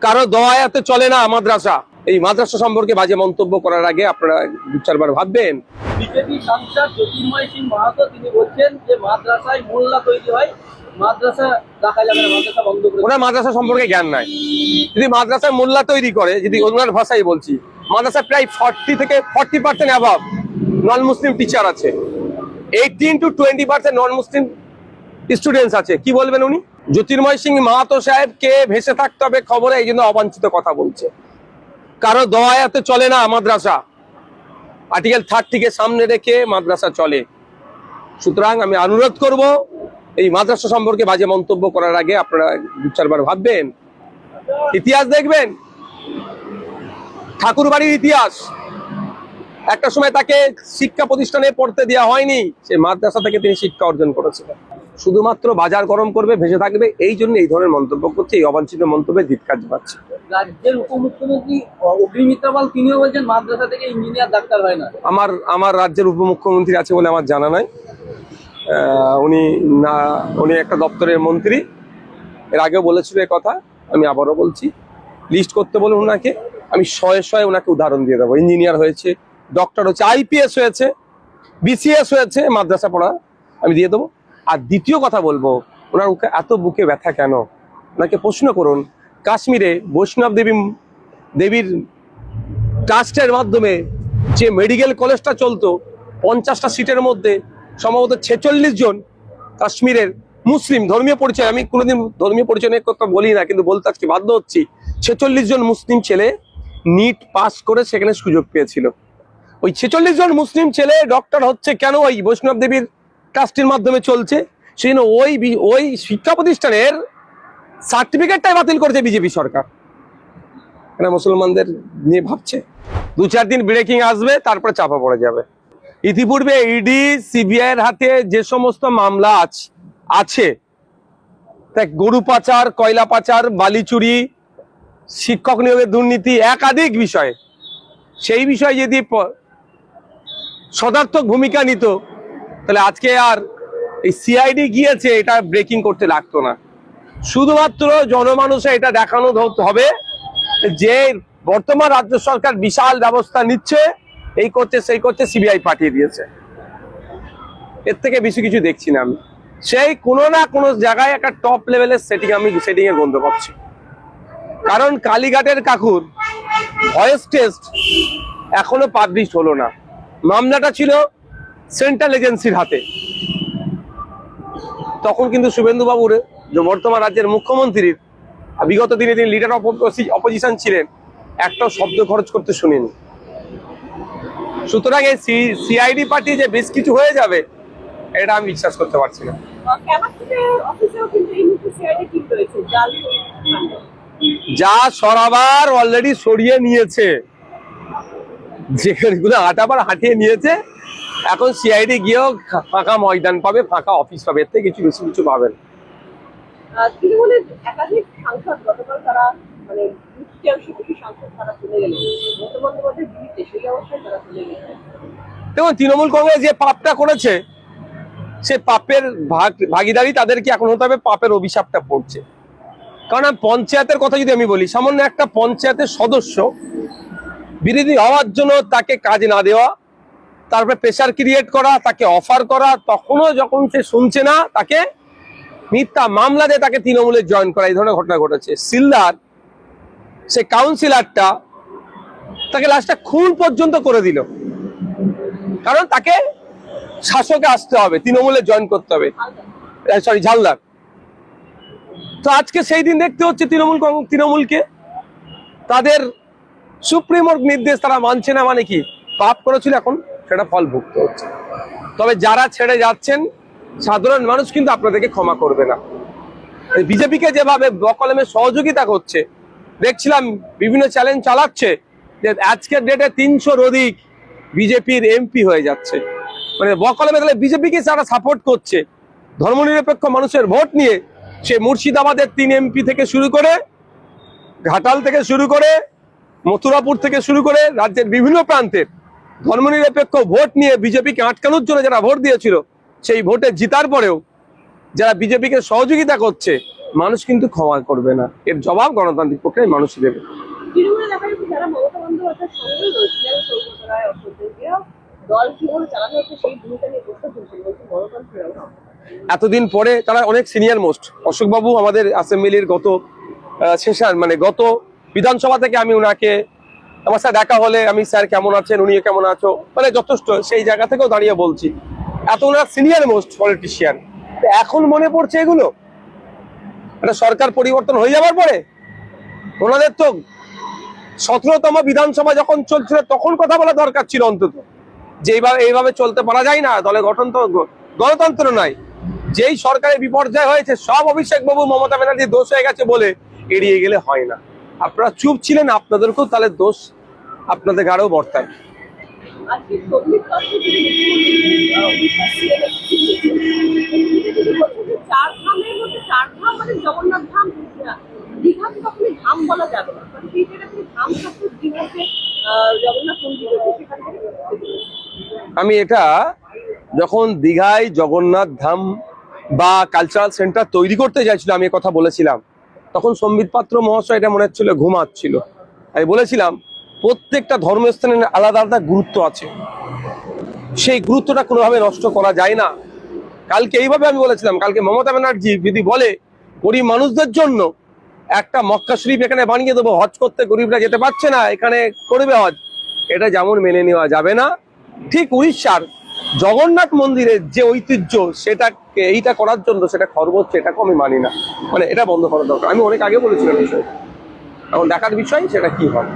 কারো দোয়ায়াতে চলে না মাদ্রাসা। এই মাদ্রাসা সম্পর্কে বাজে মন্তব্য করার আগে আপনারা দু চারবার ভাববেন। বিজেপি সাংসদ জ্যোতির্ময় সিং মাহাতো তিনি বলছেন যে মাদ্রাসায় মোল্লা তৈরি হয়, মাদ্রাসা রাখা যাবে না, মাদ্রাসা বন্ধ করে। ওনার মাদ্রাসা সম্পর্কে জ্ঞান নাই। যদি মাদ্রাসায় মোল্লা তৈরি করে, যদি ওনার ভাষাই বলছি, মাদ্রাসা প্রায় 40 থেকে 40% অ্যাভাব নন মুসলিম টিচার আছে, 18 to 20% নন মুসলিম স্টুডেন্টস আছে। কি বলবেন উনি? জ্যোতির্ময় সিং মাহাতো সাহেবকে ভেসে থাকতে হবে খবরে, এই জন্য অবাঞ্ছিত কথা বলছে। কারো দোয়ায়াতে চলে না মাদ্রাসা। আর্টিকেল 30 সামনে রেখে মাদ্রাসা চলে। সুতরাং আমি অনুরোধ করব, এই মাদ্রাসা সম্পর্কে বাজে মন্তব্য করার আগে আপনারা দু চারবার ভাববেন। ইতিহাস দেখবেন, ঠাকুর বাড়ির ইতিহাস। একটা সময় তাকে শিক্ষা প্রতিষ্ঠানে পড়তে দেওয়া হয়নি, সে মাদ্রাসা থেকে তিনি শিক্ষা অর্জন করেছিলেন। শুধুমাত্র বাজার গরম করবে, ভেসে থাকবে, এই জন্য এই ধরনের মন্তব্য করছে। এই অবাঞ্ছিত মন্তব্যে ধিক্কার জানাচ্ছি। রাজ্যের উপমুখ্যমন্ত্রী অগ্নিমিত্রা পাল তিনিও বলছেন মাদ্রাসা থেকে ইঞ্জিনিয়ার ডাক্তার হয় না। আমার রাজ্যের উপমুখ্যমন্ত্রী আছে বলে আমার জানা নাই। উনি একটা দপ্তরের মন্ত্রী, এর আগেও বলেছিল এই কথা, আমি আবারও বলছি, লিস্ট করতে বলুন ওনাকে, আমি শয়ে ওনাকে উদাহরণ দিয়ে দেবো। ইঞ্জিনিয়ার হয়েছে, ডক্টর হচ্ছে, আইপিএস হয়েছে, বিসিএস হয়েছে, মাদ্রাসা পড়া আমি দিয়ে দেবো। আর দ্বিতীয় কথা বলবো, ওনার এত বুকে ব্যথা কেন? ওনাকে প্রশ্ন করুন, কাশ্মীরে বৈষ্ণব দেবীর ট্রাস্টের মাধ্যমে যে মেডিকেল কলেজটা চলতো, 50টা সিটের মধ্যে সম্ভবত 46 জন কাশ্মীরের মুসলিম, ধর্মীয় পরিচয়, আমি কোনোদিন ধর্মীয় পরিচয় নিয়ে কথা বলি না, কিন্তু বলতে আজকে বাধ্য হচ্ছি, 46 জন মুসলিম ছেলে নিট পাস করে সেখানে সুযোগ পেয়েছিল। ওই 46 জন মুসলিম ছেলে ডক্টর হচ্ছে কেন? ওই বৈষ্ণব দেবীর ট্রাস্টের মাধ্যমে চলছে, সেই জন্য ওই শিক্ষা প্রতিষ্ঠানের সার্টিফিকেটটাই বাতিল করেছে বিজেপি সরকার। এরা মুসলমানদের নিয়ে ভাবছে। 2-4 দিন ব্রেকিং আসবে, তারপরে চাপা পড়ে যাবে। ইতিপূর্বে ইডি সিবিআই এর হাতে যে সমস্ত মামলা আছে, গরু পাচার, কয়লা পাচার, বালি চুরি, শিক্ষক নিয়োগের দুর্নীতি, একাধিক বিষয়, সেই বিষয়ে যদি সদার্থক ভূমিকা নিত, তাহলে আজকে আর এই সিআইডি গিয়েছে এটা ব্রেকিং করতে লাগতো না। শুধুমাত্র জনমানুষে এটা দেখানো হবে যে বর্তমান রাজ্য সরকার বিশাল ব্যবস্থা নিচ্ছে, এই করছে সেই করছে, সিবিআই পাঠিয়ে দিয়েছে। এর থেকে বেশি কিছু দেখছি না আমি। সেই কোনো না কোনো জায়গায় একটা টপ লেভেলের সেটিং এর গন্ধ পাচ্ছি। কারণ কালীঘাটের কাকুর ভয়েস টেস্ট এখনো পাবলিশ হলো না। মামলাটা ছিল সেন্ট্রাল এজেন্সির হাতে। তখন কিন্তু শুভেন্দু বাবুর, যে বর্তমান রাজ্যের মুখ্যমন্ত্রীর, বিগত দিনে তিনি লিডার অফ অপোজিশন ছিলেন, একটাও শব্দ খরচ করতে শুনিনি। সুতরাং এই সিআইডি পার্টি যে বেশ কিছু হয়ে যাবে, এটা আমি বিশ্বাস করতে পারছি না। যা সরাবার অলরেডি সরিয়ে নিয়েছে, যেগুলো হাঁটাবার হাঁটিয়ে নিয়েছে। এখন সিআইডি গিয়েও ফাঁকা ময়দান পাবে, ফাঁকা অফিস পাবে, এর থেকে কিছু বেশি কিছু পাবেন। তৃণমূলের একাধিক সাংসদ গতকাল তারা মানে দেখুন, তৃণমূল কংগ্রেস যে পাপটা করেছে, সে পাপের ভাগিদারি তাদেরকে এখন হতে হবে। পাপের অভিশাপটা পড়ছে। কারণ পঞ্চায়েতের কথা যদি আমি বলি, সামান্য একটা পঞ্চায়েতের সদস্য বিরোধী হওয়ার জন্য তাকে কাজ না দেওয়া, তারপরে প্রেশার ক্রিয়েট করা, তাকে অফার করা, তখনও যখন সে শুনছে না, তাকে মিথ্যা মামলা দিয়ে তাকে তৃণমূলে জয়েন করা, এই ধরনের ঘটনা ঘটেছে। সিলদার সে কাউন্সিলরটা, তাকে লাস্টটা খুন পর্যন্ত করে দিল, কারণ তাকে শাসকে আসতে হবে, তৃণমূলে জয়েন করতে হবে, সরি ঝালদার। তো আজকে সেই দিন দেখতে হচ্ছে তৃণমূলকে তাদের সুপ্রিমোর নির্দেশ তারা মানছে না, মানে কি পাপ করেছিল, এখন সেটা ফল ভুগতে হচ্ছে। তবে যারা ছেড়ে যাচ্ছেন, সাধারণ মানুষ কিন্তু আপনাদেরকে ক্ষমা করবে না। বিজেপিকে যেভাবে বকলমে সহযোগিতা করছে দেখছিলাম, বিভিন্ন চ্যালেঞ্জ চালাচ্ছে, যে আজকের ডেটে 300-র অধিক বিজেপির এমপি হয়ে যাচ্ছে। মানে বকলমে তাহলে বিজেপিকে যারা সাপোর্ট করছে, ধর্মনিরপেক্ষ মানুষের ভোট নিয়ে, সে মুর্শিদাবাদের 3 এমপি থেকে শুরু করে, ঘাটাল থেকে শুরু করে, মথুরাপুর থেকে শুরু করে, রাজ্যের বিভিন্ন প্রান্তের ধর্মনিরপেক্ষ ভোট নিয়ে বিজেপিকে আটকানোর জন্য যারা ভোট দিয়েছিল, সেই ভোটে জিতার পরেও যারা বিজেপিকে সহযোগিতা করছে, মানুষ কিন্তু ক্ষমা করবে না, এর জবাব গণতান্ত্রিক প্রক্রিয়ায় মানুষ দেবে। তৃণমূলে দেখা যাচ্ছে যারা মমতা বন্দ্যোপাধ্যায়ের সঙ্গে রয়েছে, যেমন সৌগত রায়, অশ্বত্থ, এরাও দল কিভাবে চালানো হচ্ছে সেই ভূমিকা নিয়ে প্রশ্ন তুলছেন, বলছে গণতন্ত্রের অভাব। এতদিন পরে তারা অনেক সিনিয়র মোস্ট, অশোকবাবু আমাদের অ্যাসেম্বলির গত সেশন মানে গত বিধানসভা থেকে আমি ওনাকে, আমার সাথে দেখা হলে আমি স্যার কেমন আছেন, উনি কেমন আছো, মানে যথেষ্ট সেই জায়গা থেকেও দাঁড়িয়ে বলছি এত ওনারা সিনিয়র মোস্ট পলিটিশিয়ান। এখন মনে পড়ছে এগুলো একটা সরকার পরিবর্তন হয়ে যাওয়ার পরে? ওনাদের তো 17তম বিধানসভা যখন চলছিল তখন কথা বলা দরকার ছিল অন্তত, যে এইভাবে চলতে পারা যায় না, দলে গঠন তো গণতন্ত্র নাই। যেই সরকারের বিপর্যয় হয়েছে সব অভিষেক বাবু মমতা ব্যানার্জির দোষ হয়ে গেছে বলে এড়িয়ে গেলে হয় না। আপনারা চুপ ছিলেন, আপনাদেরকেও তাহলে দোষ আপনাদের ঘাড়েও বর্তায়। আজকে সৌমিত পাত্র যিনি উড়িষ্যার CM তিনি বলছেন যে চার ধামের মধ্যে চার ধাম মানে জগন্নাথ ধাম, দীঘাকে কখনোই ধাম বলা যাবে না, মানে সেই জায়গা থেকে ধাম শব্দ জীবনকে জগন্নাথ মন্দির রয়েছে সেখান থেকে আমি এটা যখন দীঘায় জগন্নাথ ধাম বা কালচারাল সেন্টার তৈরি করতে চাইছিল আমি কথা বলেছিলাম, তখন সম্বিত পাত্র মহাশয় এটা মনে হচ্ছিল ঘুমাচ্ছিল। আমি বলেছিলাম প্রত্যেকটা ধর্মস্থানের আলাদা আলাদা গুরুত্ব আছে, সেই গুরুত্বটা কোনোভাবে নষ্ট করা যায় না। কালকে এইভাবে আমি বলেছিলাম, কালকে মমতা ব্যানার্জি যদি বলে গরিব মানুষদের জন্য একটা মক্কা শরীফ এখানে বানিয়ে দেবো, হজ করতে গরিবরা যেতে পারছে না, এখানে করবে হজ, এটা যেমন মেনে নেওয়া যাবে না, ঠিক উড়িষ্যার জগন্নাথ মন্দিরের যে ঐতিহ্য সেটাকে এইটা করার জন্য সেটা খরচ হচ্ছে, এটাকে আমি মানি না। মানে এটা বন্ধ করা দরকার, আমি অনেক আগে বলেছিলাম বিষয়, এখন দেখার বিষয় সেটা কি হয়।